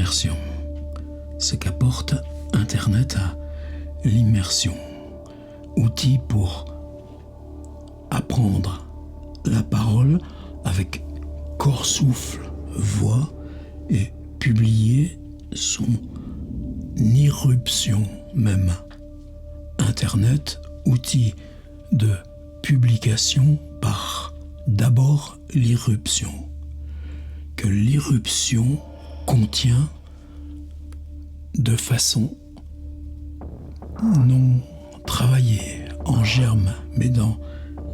l'immersion. Ce qu'apporte Internet à l'immersion. Outil pour apprendre la parole avec corps, souffle, voix et publier son irruption même. Internet, outil de publication par d'abord l'irruption. Que l'irruption contient de façon non travaillée, en germe, mais dans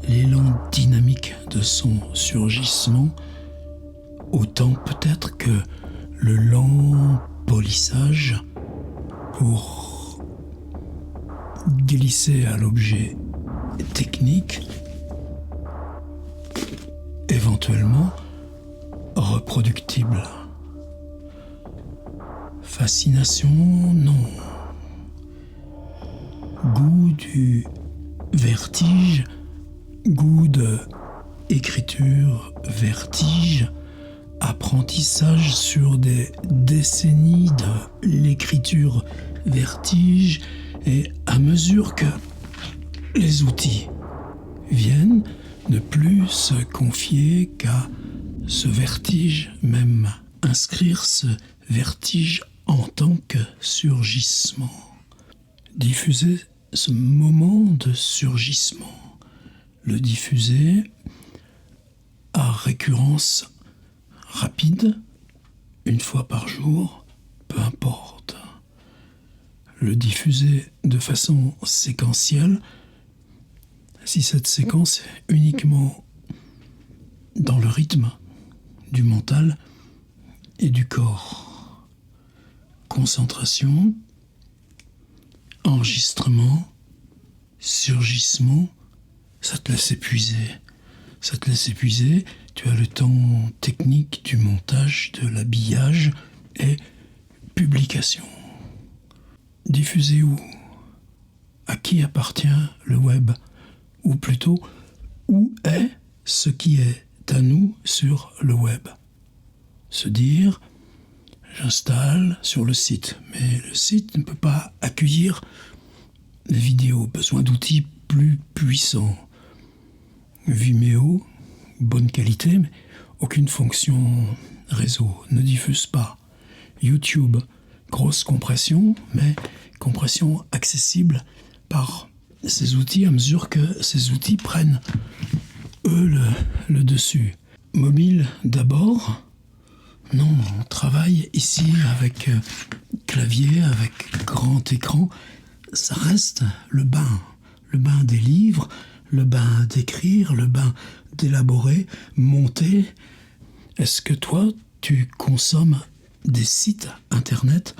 l'élan dynamique de son surgissement, autant peut-être que le lent polissage pour glisser à l'objet technique, éventuellement reproductible. Fascination, non. Goût du vertige, goût de écriture, vertige, apprentissage sur des décennies de l'écriture, vertige, et à mesure que les outils viennent, ne plus se confier qu'à ce vertige, même inscrire ce vertige en tant que surgissement. Diffuser ce moment de surgissement, le diffuser à récurrence rapide, une fois par jour, peu importe. Le diffuser de façon séquentielle, si cette séquence est uniquement dans le rythme du mental et du corps. Concentration, enregistrement, surgissement, ça te laisse épuiser. Ça te laisse épuiser, tu as le temps technique du montage, de l'habillage et publication. Diffuser où ? À qui appartient le web ? Ou plutôt, où est ce qui est à nous sur le web ? Se dire, j'installe sur le site, mais le site ne peut pas accueillir les vidéos, besoin d'outils plus puissants. Vimeo, bonne qualité, mais aucune fonction réseau, ne diffuse pas. YouTube, grosse compression, mais compression accessible par ces outils à mesure que ces outils prennent, eux, le dessus. Mobile d'abord. Non, on travaille ici avec clavier, avec grand écran. Ça reste le bain des livres, le bain d'écrire, le bain d'élaborer, monter. Est-ce que toi, tu consommes des sites internet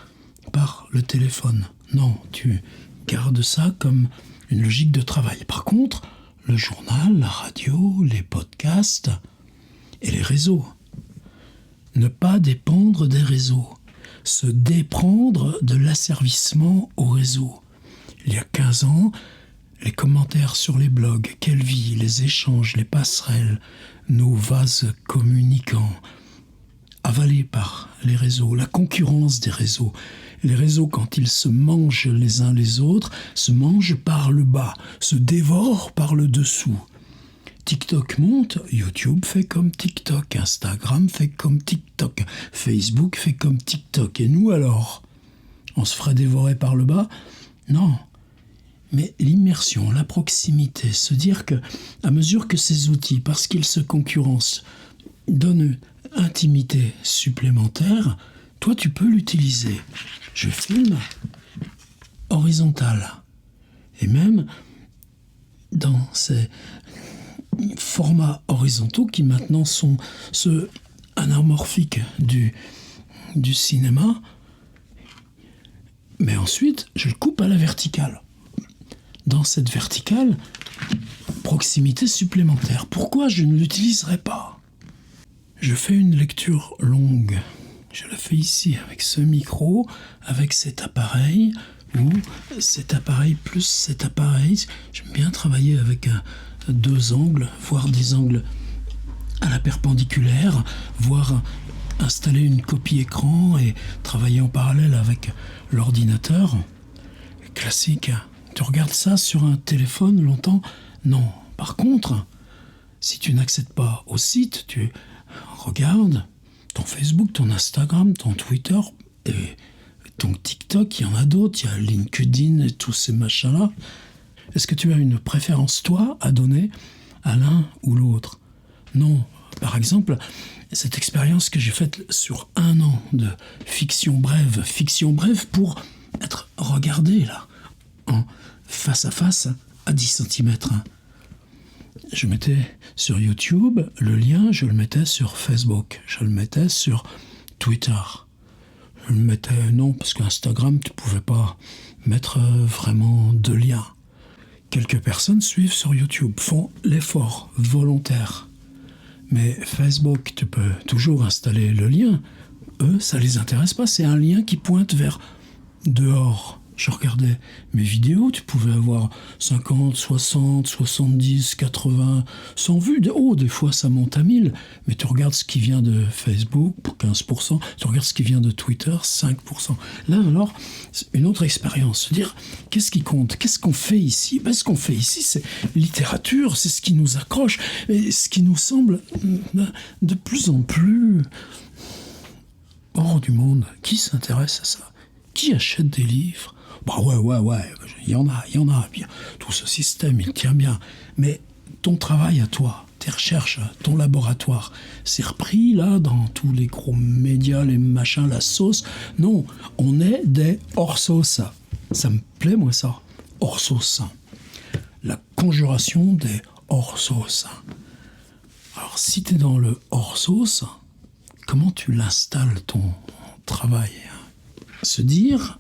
par le téléphone ? Non, tu gardes ça comme une logique de travail. Par contre, le journal, la radio, les podcasts et les réseaux. Ne pas dépendre des réseaux. Se déprendre de l'asservissement au réseau. Il y a 15 ans, les commentaires sur les blogs, quelle vie, les échanges, les passerelles, nos vases communicants, avalés par les réseaux, la concurrence des réseaux. Les réseaux, quand ils se mangent les uns les autres, se mangent par le bas, se dévorent par le dessous. TikTok monte, YouTube fait comme TikTok, Instagram fait comme TikTok, Facebook fait comme TikTok. Et nous alors ? On se ferait dévorer par le bas ? Non. Mais l'immersion, la proximité, se dire que, à mesure que ces outils, parce qu'ils se concurrencent, donnent une intimité supplémentaire, toi tu peux l'utiliser. Je filme horizontal. Et même dans ces formats horizontaux qui maintenant sont ceux anamorphiques du cinéma, mais ensuite je le coupe à la verticale. Dans cette verticale, proximité supplémentaire. Pourquoi je ne l'utiliserai pas ? Je fais une lecture longue. Je la fais ici avec ce micro, avec cet appareil, ou cet appareil plus cet appareil. J'aime bien travailler avec deux angles, voire des angles à la perpendiculaire, voire installer une copie écran et travailler en parallèle avec l'ordinateur. Classique. Tu regardes ça sur un téléphone longtemps? Non. Par contre, si tu n'accèdes pas au site, tu regardes ton Facebook, ton Instagram, ton Twitter et ton TikTok, il y en a d'autres, il y a LinkedIn et tous ces machins-là. Est-ce que tu as une préférence, toi, à donner à l'un ou l'autre? Non. Par exemple, cette expérience que j'ai faite sur 1 an de fiction brève pour être regardé, là, en face à face, à 10 cm. Je mettais sur YouTube le lien, je le mettais sur Facebook, je le mettais sur Twitter. Je le mettais, non, parce qu'Instagram, tu ne pouvais pas mettre vraiment de lien. Quelques personnes suivent sur YouTube, font l'effort volontaire. Mais Facebook, tu peux toujours installer le lien. Eux, ça les intéresse pas, c'est un lien qui pointe vers dehors. Je regardais mes vidéos, tu pouvais avoir 50, 60, 70, 80, 100 vues. Oh, des fois ça monte à 1000, mais tu regardes ce qui vient de Facebook pour 15%, tu regardes ce qui vient de Twitter, 5%. Là alors, c'est une autre expérience. Se dire, qu'est-ce qui compte? Qu'est-ce qu'on fait ici? Ce qu'on fait ici, c'est littérature, c'est ce qui nous accroche, et ce qui nous semble de plus en plus hors du monde. Qui s'intéresse à ça? Qui achète des livres? Bah ouais, il y en a. Bien. Tout ce système, il tient bien. Mais ton travail à toi, tes recherches, ton laboratoire, c'est repris là dans tous les gros médias, les machins, la sauce. Non, on est des hors-sauce. Ça me plaît, moi, ça. Hors-sauce. La conjuration des hors-sauce. Alors, si tu es dans le hors-sauce, comment tu l'installes, ton travail? Se dire,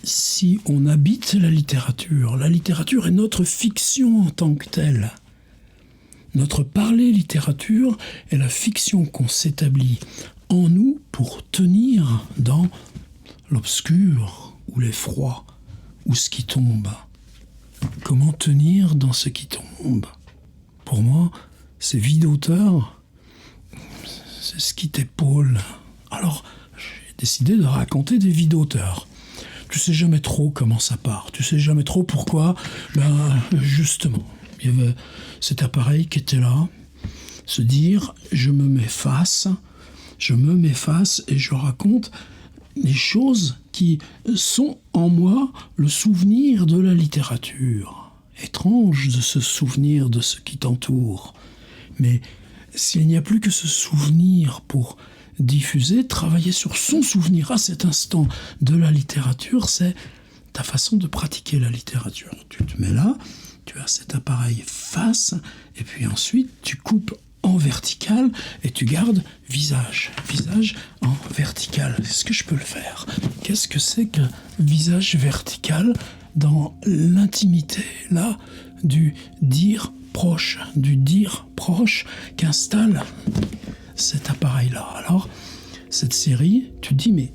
si on habite la littérature est notre fiction en tant que telle. Notre parler littérature est la fiction qu'on s'établit en nous pour tenir dans l'obscur ou l'effroi ou ce qui tombe. Comment tenir dans ce qui tombe? Pour moi, c'est vie d'auteur, c'est ce qui t'épaule. Alors, j'ai décidé de raconter des vies d'auteur. Tu sais jamais trop comment ça part, tu sais jamais trop pourquoi. Justement, il y avait cet appareil qui était là, se dire, je me mets face et je raconte des choses qui sont en moi le souvenir de la littérature. Étrange de se souvenir de ce qui t'entoure. Mais s'il n'y a plus que ce souvenir pour diffuser, travailler sur son souvenir à cet instant de la littérature, c'est ta façon de pratiquer la littérature. Tu te mets là, tu as cet appareil face, et puis ensuite tu coupes en vertical et tu gardes visage en vertical. Est-ce que je peux le faire? Qu'est-ce que c'est qu'un visage vertical dans l'intimité, là, du dire proche qu'installe cet appareil-là. Alors, cette série, tu te dis, mais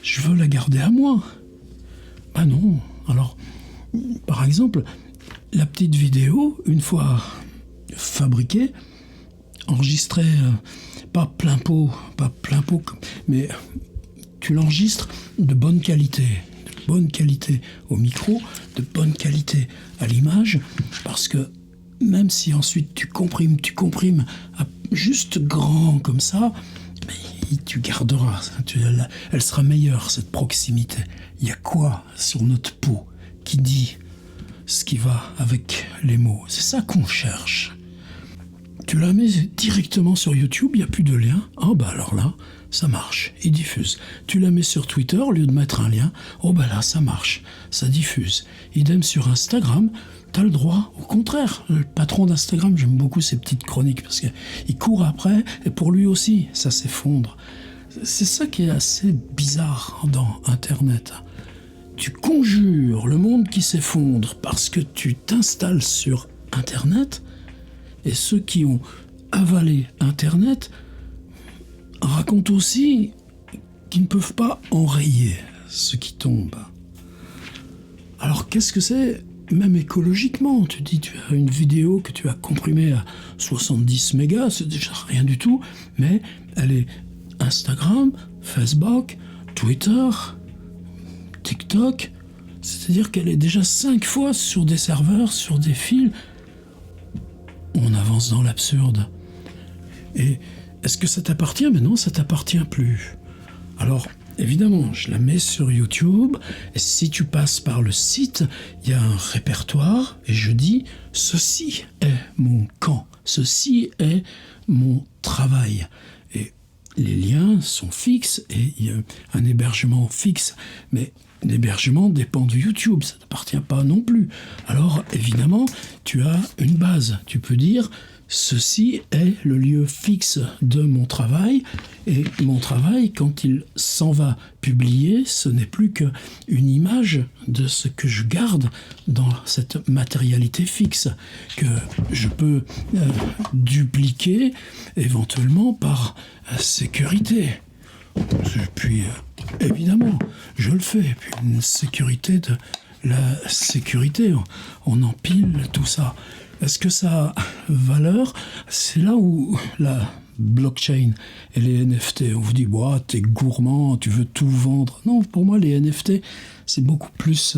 je veux la garder à moi. Ben non. Alors, par exemple, la petite vidéo, une fois fabriquée, enregistrée, pas plein pot, mais tu l'enregistres de bonne qualité au micro, de bonne qualité à l'image, parce que même si ensuite tu comprimes à juste grand comme ça, mais tu garderas, elle sera meilleure, cette proximité. Il y a quoi sur notre peau qui dit ce qui va avec les mots? C'est ça qu'on cherche. Tu la mets directement sur YouTube, il n'y a plus de lien. Ah bah alors là, ça marche, il diffuse. Tu la mets sur Twitter, au lieu de mettre un lien, oh bah là, ça marche, ça diffuse. Idem sur Instagram, t'as le droit, au contraire. Le patron d'Instagram, j'aime beaucoup ses petites chroniques, parce qu'il court après, et pour lui aussi, ça s'effondre. C'est ça qui est assez bizarre dans Internet. Tu conjures le monde qui s'effondre parce que tu t'installes sur Internet, et ceux qui ont avalé Internet racontent aussi qu'ils ne peuvent pas enrayer ce qui tombe. Alors qu'est-ce que c'est? Même écologiquement, tu dis, tu as une vidéo que tu as comprimée à 70 mégas, c'est déjà rien du tout, mais Elle est Instagram, Facebook, Twitter, TikTok. C'est-à-dire qu'elle est déjà 5 fois sur des serveurs, sur des fils. On avance dans l'absurde. Et est-ce que ça t'appartient? Mais non, ça t'appartient plus. Alors, évidemment, je la mets sur YouTube. Et si tu passes par le site, il y a un répertoire. Et je dis, ceci est mon camp. Ceci est mon travail. Et les liens sont fixes et il y a un hébergement fixe. Mais l'hébergement dépend de YouTube, ça ne t'appartient pas non plus. Alors, évidemment, tu as une base. Tu peux dire, ceci est le lieu fixe de mon travail. Et mon travail, quand il s'en va publier, ce n'est plus qu'une image de ce que je garde dans cette matérialité fixe, que je peux dupliquer éventuellement par sécurité. Et puis, évidemment, je le fais. Et puis, une sécurité de la sécurité. On empile tout ça. Est-ce que ça a valeur? C'est là où la blockchain et les NFT, on vous dit, bah, t'es gourmand, tu veux tout vendre. Non, pour moi, les NFT, c'est beaucoup plus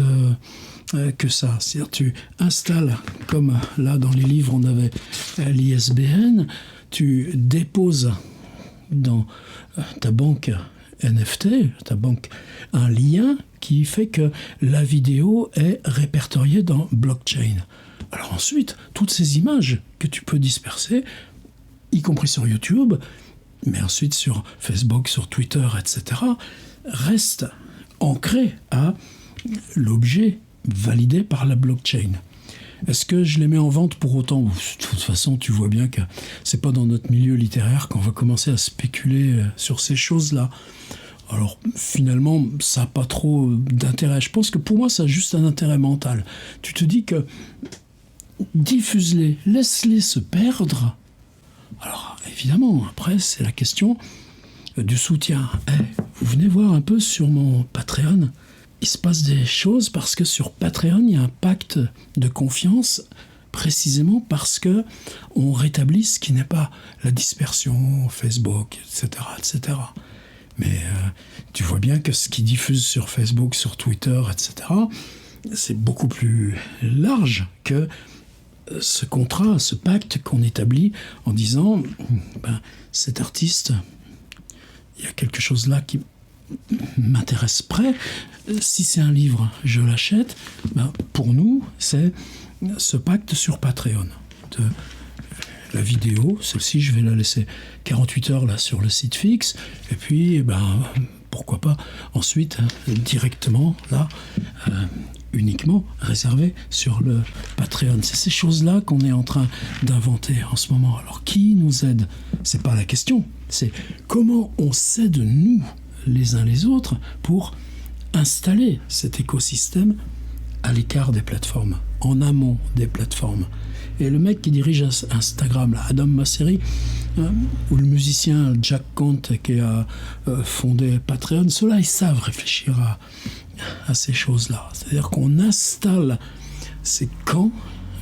que ça. C'est-à-dire, tu installes, comme là, dans les livres, on avait l'ISBN, tu déposes dans ta banque NFT, ta banque, un lien qui fait que la vidéo est répertoriée dans blockchain. Alors ensuite, toutes ces images que tu peux disperser, y compris sur YouTube, mais ensuite sur Facebook, sur Twitter, etc., restent ancrées à l'objet validé par la blockchain. Est-ce que je les mets en vente pour autant? De toute façon, tu vois bien que c'est pas dans notre milieu littéraire qu'on va commencer à spéculer sur ces choses-là. Alors, finalement, ça n'a pas trop d'intérêt. Je pense que pour moi, ça a juste un intérêt mental. Tu te dis que diffuse-les, laisse-les se perdre. Alors, évidemment, après, c'est la question du soutien. Vous venez voir un peu sur mon Patreon. Il se passe des choses parce que sur Patreon, il y a un pacte de confiance, précisément parce que on rétablit ce qui n'est pas la dispersion, Facebook, etc., etc. Mais tu vois bien que ce qui diffuse sur Facebook, sur Twitter, etc., c'est beaucoup plus large que ce contrat, ce pacte qu'on établit en disant, cet artiste, il y a quelque chose là qui m'intéresse près. Si c'est un livre, je l'achète. Pour nous, c'est ce pacte sur Patreon. De la vidéo, celle-ci, je vais la laisser 48 heures là sur le site fixe. Et puis, pourquoi pas ensuite, directement, là, uniquement réservé sur le Patreon. C'est ces choses-là qu'on est en train d'inventer en ce moment. Alors, qui nous aide? C'est pas la question. C'est comment on s'aide, nous, les uns les autres, pour installer cet écosystème à l'écart des plateformes, en amont des plateformes. Et le mec qui dirige Instagram, là, Adam Mosseri, ou le musicien Jack Conte qui a fondé Patreon, ceux-là, ils savent réfléchir à ces choses-là. C'est-à-dire qu'on installe ces camps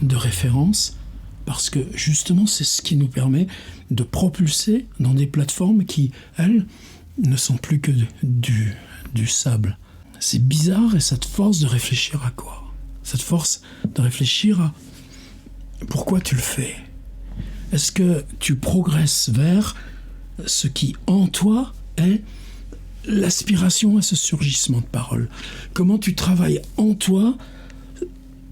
de référence parce que justement, c'est ce qui nous permet de propulser dans des plateformes qui, elles, ne sont plus que du sable. C'est bizarre et ça te force de réfléchir à quoi? Ça te force de réfléchir à pourquoi tu le fais. Est-ce que tu progresses vers ce qui, en toi, est l'aspiration à ce surgissement de parole? Comment tu travailles en toi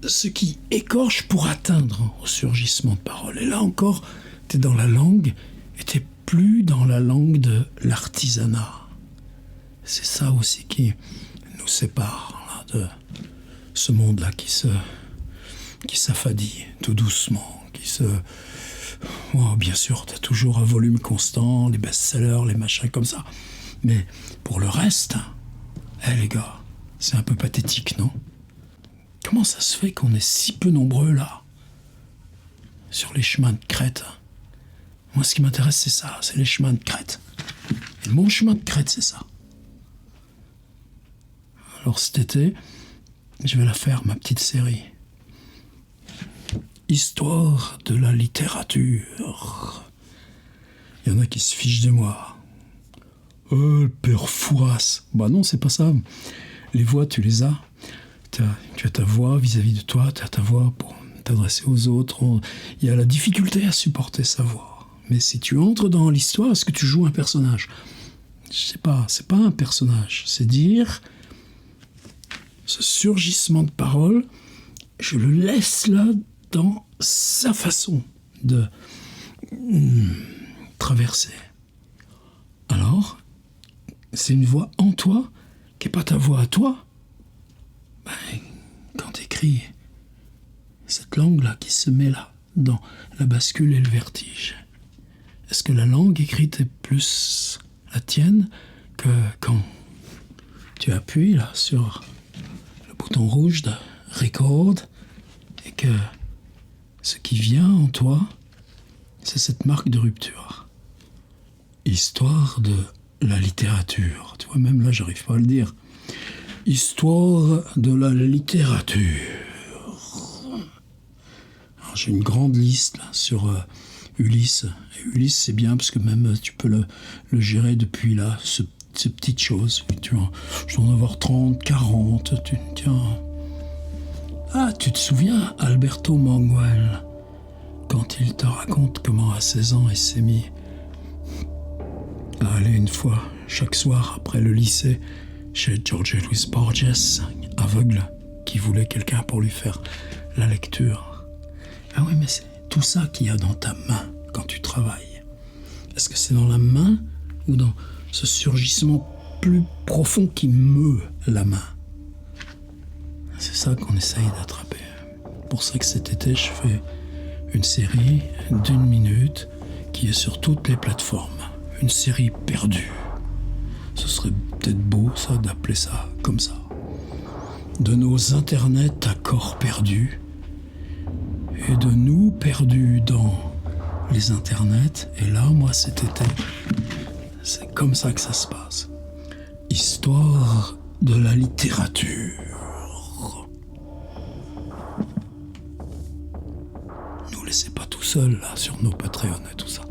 ce qui écorche pour atteindre au surgissement de parole? Et là encore, tu es dans la langue et tu n'es plus dans la langue de l'artisanat. C'est ça aussi qui nous sépare là, de ce monde-là qui s'affadit tout doucement, bien sûr, tu as toujours un volume constant, les best-sellers, les machins comme ça. Mais pour le reste, les gars, c'est un peu pathétique, non? Comment ça se fait qu'on est si peu nombreux là, sur les chemins de crête? Moi, ce qui m'intéresse, c'est ça, c'est les chemins de crête. Et mon chemin de crête, c'est ça. Alors cet été, je vais la faire, ma petite série. Histoire de la littérature. Il y en a qui se fichent de moi. Le père Fouras. Bah non, c'est pas ça. Les voix, tu les as. Tu as ta voix vis-à-vis de toi, tu as ta voix pour t'adresser aux autres. Il y a la difficulté à supporter sa voix. Mais si tu entres dans l'histoire, est-ce que tu joues un personnage? Je sais pas, c'est pas un personnage. C'est dire, ce surgissement de parole, je le laisse là dans sa façon de traverser. Alors, c'est une voix en toi qui n'est pas ta voix à toi. Ben, quand tu écris, cette langue-là qui se met là, dans la bascule et le vertige, est-ce que la langue écrite est plus la tienne que quand tu appuies là sur le bouton rouge de record et que ce qui vient en toi, c'est cette marque de rupture. Histoire de la littérature. Tu vois, même là, j'arrive pas à le dire. Histoire de la littérature. Alors, j'ai une grande liste là, sur Ulysse. Et Ulysse, c'est bien parce que même tu peux le gérer depuis là, ces petites choses. Tu vois, je dois en avoir 30, 40. Tiens. Ah, tu te souviens, Alberto Manguel, quand il te raconte comment à 16 ans il s'est mis à aller une fois, chaque soir après le lycée, chez Jorge Luis Borges, aveugle, qui voulait quelqu'un pour lui faire la lecture. Ah oui, mais c'est tout ça qu'il y a dans ta main quand tu travailles. Est-ce que c'est dans la main ou dans ce surgissement plus profond qui meut la main? C'est ça qu'on essaye d'attraper. Pour ça que cet été, je fais une série d'1 minute qui est sur toutes les plateformes. Une série perdue. Ce serait peut-être beau, ça, d'appeler ça comme ça. De nos internets à corps perdus et de nous perdus dans les internets. Et là, moi, cet été, c'est comme ça que ça se passe. Histoire de la littérature. Nous laissez pas tout seuls, là, sur nos Patreons et tout ça.